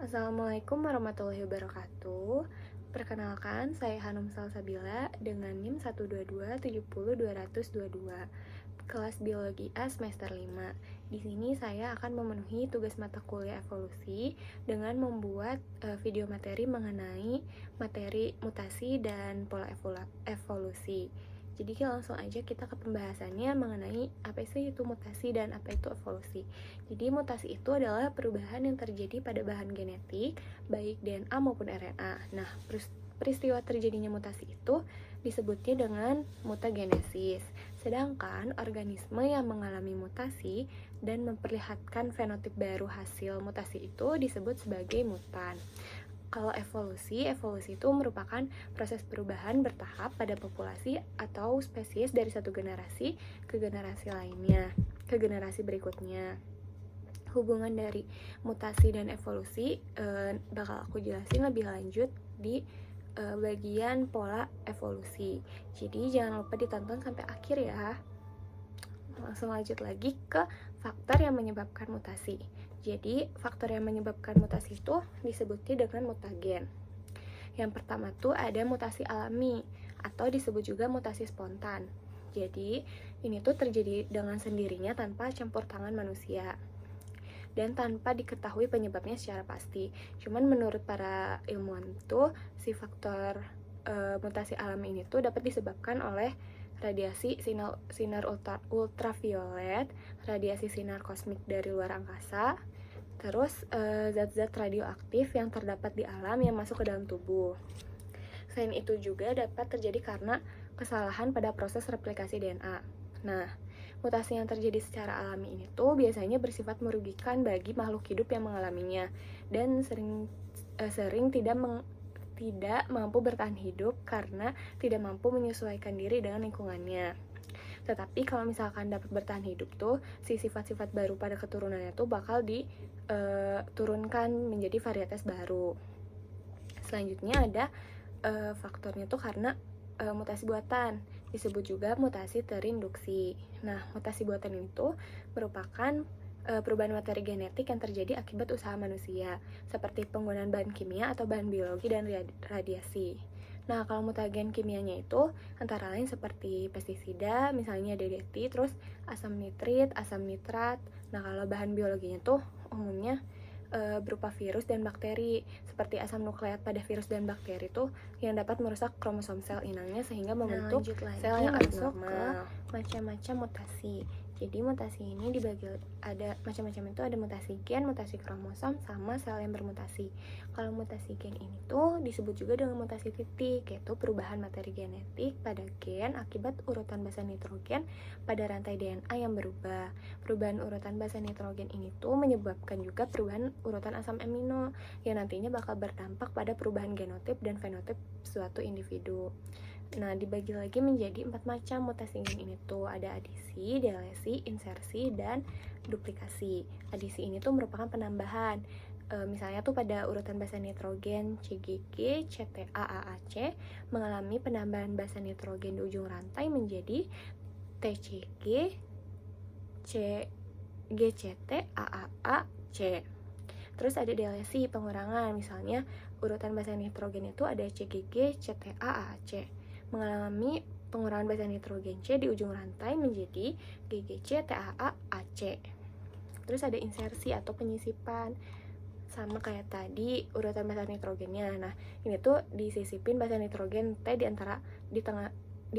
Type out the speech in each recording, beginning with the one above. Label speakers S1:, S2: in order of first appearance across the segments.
S1: Assalamualaikum warahmatullahi wabarakatuh. Perkenalkan, saya Hanum Salsabila dengan NIM 122700222, kelas Biologi A semester 5. Di sini saya akan memenuhi tugas mata kuliah evolusi dengan membuat video materi mengenai materi mutasi dan pola evolusi. Jadi langsung aja kita ke pembahasannya mengenai apa sih itu mutasi dan apa itu evolusi. Jadi mutasi itu adalah perubahan yang terjadi pada bahan genetik, baik DNA maupun RNA. Nah, peristiwa terjadinya mutasi itu disebutnya dengan mutagenesis. Sedangkan organisme yang mengalami mutasi dan memperlihatkan fenotip baru hasil mutasi itu disebut sebagai mutan. Kalau evolusi itu merupakan proses perubahan bertahap pada populasi atau spesies dari satu generasi ke generasi lainnya, ke generasi berikutnya. Hubungan dari mutasi dan evolusi bakal aku jelasin lebih lanjut di bagian pola evolusi. Jadi jangan lupa ditonton sampai akhir ya. Langsung lanjut lagi ke faktor yang menyebabkan mutasi. Jadi faktor yang menyebabkan mutasi itu disebutnya dengan mutagen. Yang pertama tuh ada mutasi alami atau disebut juga mutasi spontan. Jadi ini tuh terjadi dengan sendirinya tanpa campur tangan manusia dan tanpa diketahui penyebabnya secara pasti. Cuman menurut para ilmuwan tuh si faktor mutasi alami ini tuh dapat disebabkan oleh radiasi sinar ultraviolet, radiasi sinar kosmik dari luar angkasa, terus zat-zat radioaktif yang terdapat di alam yang masuk ke dalam tubuh. Selain itu juga dapat terjadi karena kesalahan pada proses replikasi DNA. Nah, mutasi yang terjadi secara alami ini tuh biasanya bersifat merugikan bagi makhluk hidup yang mengalaminya dan sering tidak mampu bertahan hidup karena tidak mampu menyesuaikan diri dengan lingkungannya. Tetapi kalau misalkan dapat bertahan hidup tuh, si sifat-sifat baru pada keturunannya tuh bakal diturunkan menjadi varietas baru. Selanjutnya ada faktornya tuh karena mutasi buatan, disebut juga mutasi terinduksi. Nah, mutasi buatan itu merupakan perubahan materi genetik yang terjadi akibat usaha manusia, seperti penggunaan bahan kimia atau bahan biologi dan radiasi. Nah, kalau mutagen kimianya itu antara lain seperti pestisida, misalnya DDT, terus asam nitrit, asam nitrat. Nah, kalau bahan biologinya tuh umumnya berupa virus dan bakteri, seperti asam nukleat pada virus dan bakteri itu yang dapat merusak kromosom sel inangnya sehingga membentuk sel yang abnormal. Macam-macam mutasi. Jadi mutasi ini dibagi ada macam-macam itu, ada mutasi gen, mutasi kromosom, sama sel yang bermutasi. Kalau mutasi gen ini tuh disebut juga dengan mutasi titik, yaitu perubahan materi genetik pada gen akibat urutan basa nitrogen pada rantai DNA yang berubah. Perubahan urutan basa nitrogen ini tuh menyebabkan juga perubahan urutan asam amino yang nantinya bakal berdampak pada perubahan genotip dan fenotip suatu individu. Nah, dibagi lagi menjadi 4 macam mutasi gen ini tuh, ada adisi, delesi, insersi, dan duplikasi. Adisi ini tuh merupakan penambahan. Misalnya tuh pada urutan basa nitrogen CGG, CTAAAC mengalami penambahan basa nitrogen di ujung rantai menjadi TCG, GCT, AAAC. Terus ada delesi, pengurangan. Misalnya urutan basa nitrogen itu ada CGG, CTAAC mengalami pengurangan basa nitrogen C di ujung rantai menjadi GGC, TAAAC. Terus ada insersi atau penyisipan, sama kayak tadi urutan basa nitrogennya. Nah, ini tuh disisipin basa nitrogen T di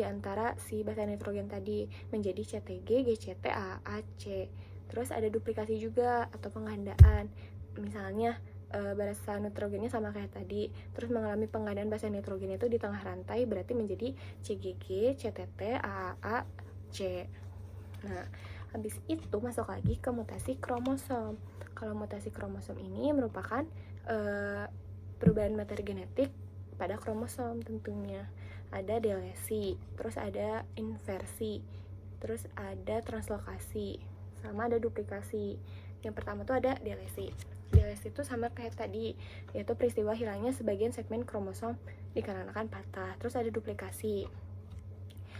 S1: antara si basa nitrogen tadi menjadi CTG, GCT, AAC. Terus ada duplikasi juga atau penggandaan. Misalnya basa nitrogennya sama kayak tadi, terus mengalami penggandaan basa nitrogen itu di tengah rantai, berarti menjadi CGG, CTT, AAC. Nah, habis itu masuk lagi ke mutasi kromosom. Kalau mutasi kromosom ini merupakan perubahan materi genetik pada kromosom tentunya. Ada delesi, terus ada inversi, terus ada translokasi, sama ada duplikasi. Yang pertama tuh ada delesi. Delesi itu sama kayak tadi, yaitu peristiwa hilangnya sebagian segmen kromosom dikarenakan patah. Terus ada duplikasi,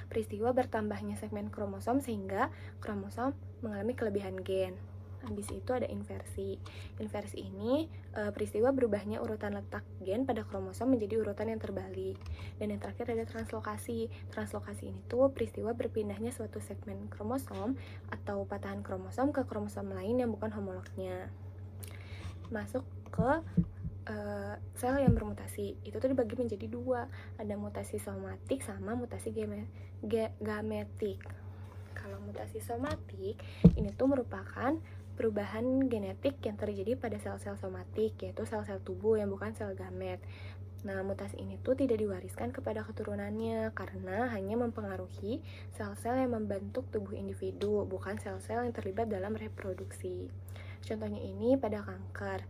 S1: peristiwa bertambahnya segmen kromosom sehingga kromosom mengalami kelebihan gen. Habis itu ada inversi. Inversi ini peristiwa berubahnya urutan letak gen pada kromosom menjadi urutan yang terbalik. Dan yang terakhir ada translokasi. Translokasi ini tuh peristiwa berpindahnya suatu segmen kromosom atau patahan kromosom ke kromosom lain yang bukan homolognya. Masuk ke sel yang bermutasi. Itu tuh dibagi menjadi dua. Ada mutasi somatik sama mutasi gametik. Kalau mutasi somatik ini tuh merupakan perubahan genetik yang terjadi pada sel-sel somatik, yaitu sel-sel tubuh yang bukan sel gamet. Nah, mutasi ini tuh tidak diwariskan kepada keturunannya karena hanya mempengaruhi sel-sel yang membentuk tubuh individu, bukan sel-sel yang terlibat dalam reproduksi. Contohnya ini pada kanker.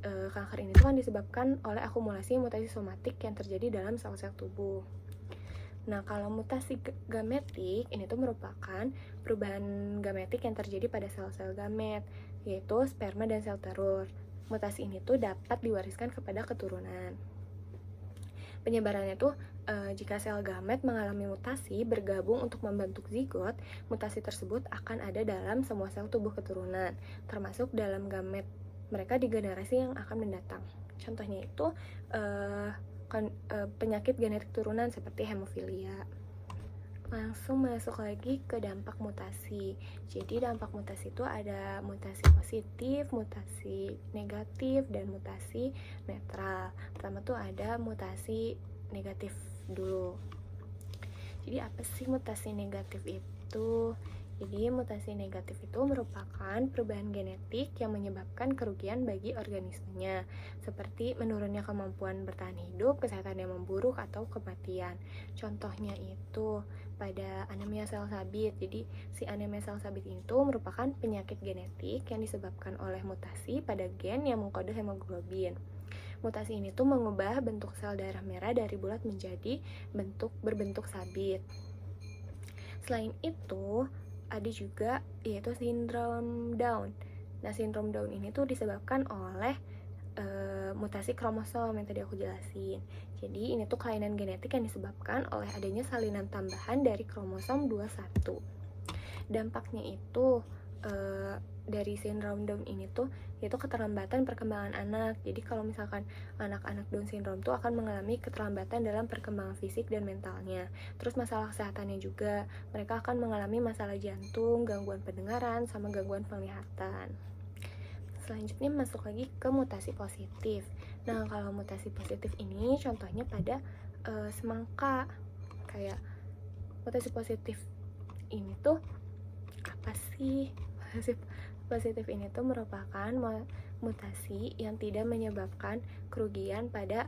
S1: Kanker ini tuh kan disebabkan oleh akumulasi mutasi somatik yang terjadi dalam sel-sel tubuh. Nah, kalau mutasi gametik ini tuh merupakan perubahan gametik yang terjadi pada sel-sel gamet, yaitu sperma dan sel telur. Mutasi ini tuh dapat diwariskan kepada keturunan. Penyebarannya tuh jika sel gamet mengalami mutasi bergabung untuk membentuk zigot, mutasi tersebut akan ada dalam semua sel tubuh keturunan, termasuk dalam gamet mereka di generasi yang akan mendatang. Contohnya itu penyakit genetik turunan seperti hemofilia. Langsung masuk lagi ke dampak mutasi. Jadi dampak mutasi itu ada mutasi positif, mutasi negatif, dan mutasi netral. Pertama tuh ada mutasi negatif dulu. Jadi apa sih mutasi negatif itu? Jadi mutasi negatif itu merupakan perubahan genetik yang menyebabkan kerugian bagi organismenya, seperti menurunnya kemampuan bertahan hidup, kesehatan yang memburuk, atau kematian. Contohnya itu pada anemia sel sabit. Jadi si anemia sel sabit itu merupakan penyakit genetik yang disebabkan oleh mutasi pada gen yang mengkode hemoglobin. Mutasi ini tuh mengubah bentuk sel darah merah dari bulat menjadi berbentuk sabit. Selain itu, ada juga yaitu sindrom Down. Nah, sindrom Down ini tuh disebabkan oleh mutasi kromosom yang tadi aku jelasin. Jadi ini tuh kelainan genetik yang disebabkan oleh adanya salinan tambahan dari kromosom 21. Dampaknya itu dari sindrom Down ini tuh yaitu keterlambatan perkembangan anak. Jadi kalau misalkan anak-anak Down syndrome tuh akan mengalami keterlambatan dalam perkembangan fisik dan mentalnya. Terus masalah kesehatannya juga, mereka akan mengalami masalah jantung, gangguan pendengaran, sama gangguan penglihatan. Selanjutnya masuk lagi ke mutasi positif. Nah, kalau mutasi positif ini contohnya pada semangka. Kayak mutasi positif ini tuh apa sih? Positif ini tuh merupakan mutasi yang tidak menyebabkan kerugian pada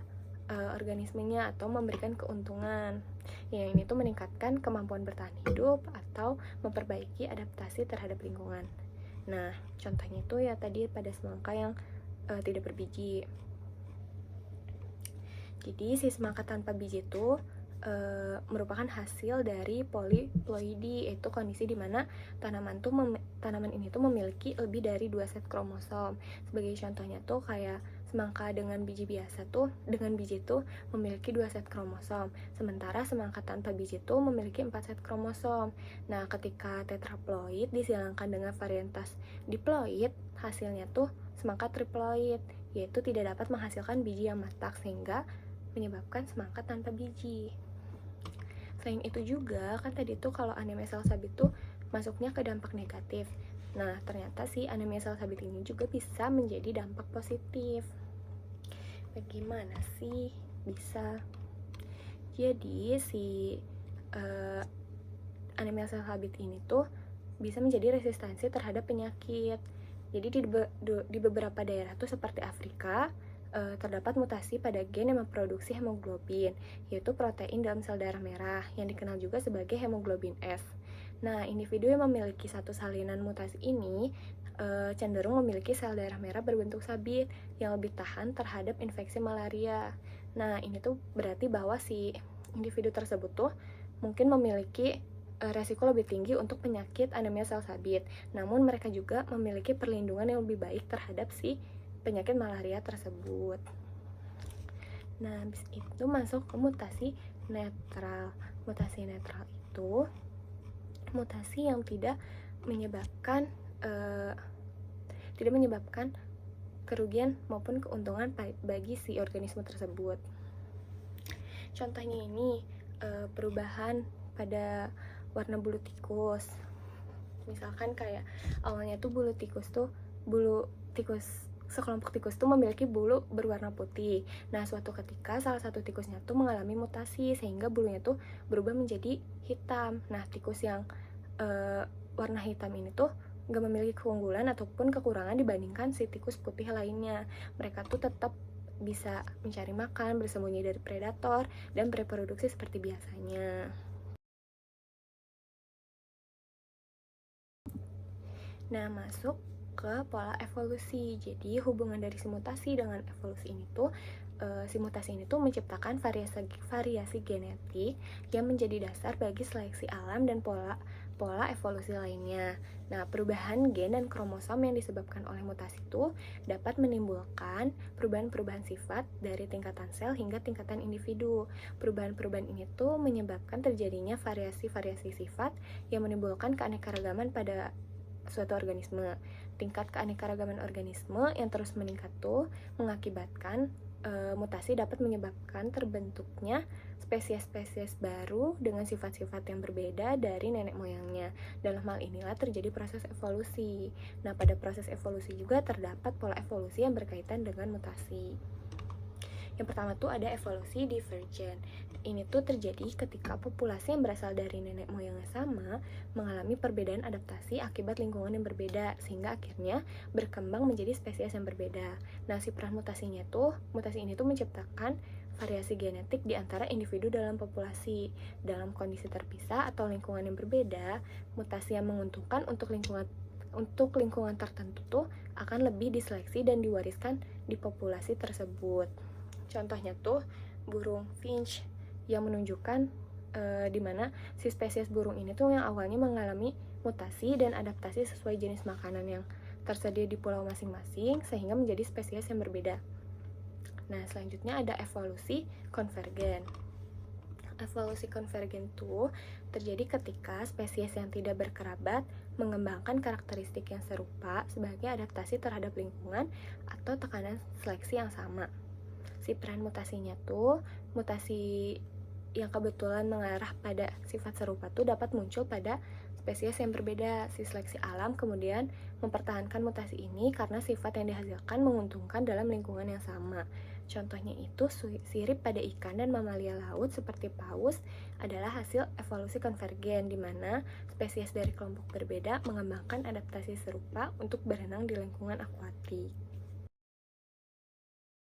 S1: organismenya atau memberikan keuntungan. Yang ini tuh meningkatkan kemampuan bertahan hidup atau memperbaiki adaptasi terhadap lingkungan. Nah, contohnya itu ya tadi pada semangka yang tidak berbiji. Jadi si semangka tanpa biji itu merupakan hasil dari poliploidi, yaitu kondisi di mana tanaman ini tuh memiliki lebih dari 2 set kromosom. Sebagai contohnya tuh kayak semangka dengan biji biasa tuh memiliki 2 set kromosom, sementara semangka tanpa biji tuh memiliki 4 set kromosom. Nah, ketika tetraploid disilangkan dengan varietas diploid, hasilnya tuh semangka triploid, yaitu tidak dapat menghasilkan biji yang matak sehingga menyebabkan semangka tanpa biji. Selain itu juga, kan tadi tuh kalau anemia sel sabit tuh masuknya ke dampak negatif. Nah, ternyata si anemia sel sabit ini juga bisa menjadi dampak positif. Bagaimana sih bisa? Jadi si anemia sel sabit ini tuh bisa menjadi resistensi terhadap penyakit. Jadi di beberapa daerah tuh seperti Afrika, terdapat mutasi pada gen yang memproduksi hemoglobin, yaitu protein dalam sel darah merah yang dikenal juga sebagai hemoglobin S. Nah, individu yang memiliki satu salinan mutasi ini cenderung memiliki sel darah merah berbentuk sabit yang lebih tahan terhadap infeksi malaria. Nah, ini tuh berarti bahwa si individu tersebut tuh mungkin memiliki resiko lebih tinggi untuk penyakit anemia sel sabit. Namun mereka juga memiliki perlindungan yang lebih baik terhadap si penyakit malaria tersebut. Nah, habis itu masuk ke mutasi netral. Mutasi netral itu mutasi yang tidak menyebabkan tidak menyebabkan kerugian maupun keuntungan bagi si organisme tersebut. Contohnya ini perubahan pada warna bulu tikus. Misalkan kayak awalnya tuh bulu tikus sekelompok tikus tuh memiliki bulu berwarna putih. Nah, suatu ketika salah satu tikusnya tuh mengalami mutasi sehingga bulunya tuh berubah menjadi hitam. Nah, tikus yang warna hitam ini tuh gak memiliki keunggulan ataupun kekurangan dibandingkan si tikus putih lainnya. Mereka tuh tetap bisa mencari makan, bersembunyi dari predator, dan bereproduksi seperti biasanya. Nah, masuk ke pola evolusi. Jadi hubungan dari si mutasi dengan evolusi ini tuh si mutasi ini tuh menciptakan variasi genetik yang menjadi dasar bagi seleksi alam dan pola evolusi lainnya. Nah, perubahan gen dan kromosom yang disebabkan oleh mutasi itu dapat menimbulkan perubahan-perubahan sifat dari tingkatan sel hingga tingkatan individu. Perubahan-perubahan ini tuh menyebabkan terjadinya variasi-variasi sifat yang menimbulkan keanekaragaman pada suatu organisme. Tingkat keanekaragaman organisme yang terus meningkat tuh mengakibatkan mutasi dapat menyebabkan terbentuknya spesies-spesies baru dengan sifat-sifat yang berbeda dari nenek moyangnya. Dalam hal inilah terjadi proses evolusi. Nah, pada proses evolusi juga terdapat pola evolusi yang berkaitan dengan mutasi. Yang pertama tuh ada evolusi divergen. Ini tuh terjadi ketika populasi yang berasal dari nenek moyang yang sama mengalami perbedaan adaptasi akibat lingkungan yang berbeda, sehingga akhirnya berkembang menjadi spesies yang berbeda. Nah, si peran mutasi ini tuh menciptakan variasi genetik di antara individu dalam populasi. Dalam kondisi terpisah atau lingkungan yang berbeda, mutasi yang menguntungkan untuk lingkungan tertentu tuh akan lebih diseleksi dan diwariskan di populasi tersebut. Contohnya tuh burung finch yang menunjukkan di mana si spesies burung ini tuh yang awalnya mengalami mutasi dan adaptasi sesuai jenis makanan yang tersedia di pulau masing-masing sehingga menjadi spesies yang berbeda. Nah, selanjutnya ada evolusi konvergen. Evolusi konvergen tuh terjadi ketika spesies yang tidak berkerabat mengembangkan karakteristik yang serupa sebagai adaptasi terhadap lingkungan atau tekanan seleksi yang sama. Si peran mutasinya tuh, mutasi yang kebetulan mengarah pada sifat serupa tuh dapat muncul pada spesies yang berbeda. Si seleksi alam kemudian mempertahankan mutasi ini karena sifat yang dihasilkan menguntungkan dalam lingkungan yang sama. Contohnya itu sirip pada ikan dan mamalia laut seperti paus adalah hasil evolusi konvergen, di mana spesies dari kelompok berbeda mengembangkan adaptasi serupa untuk berenang di lingkungan akuatik.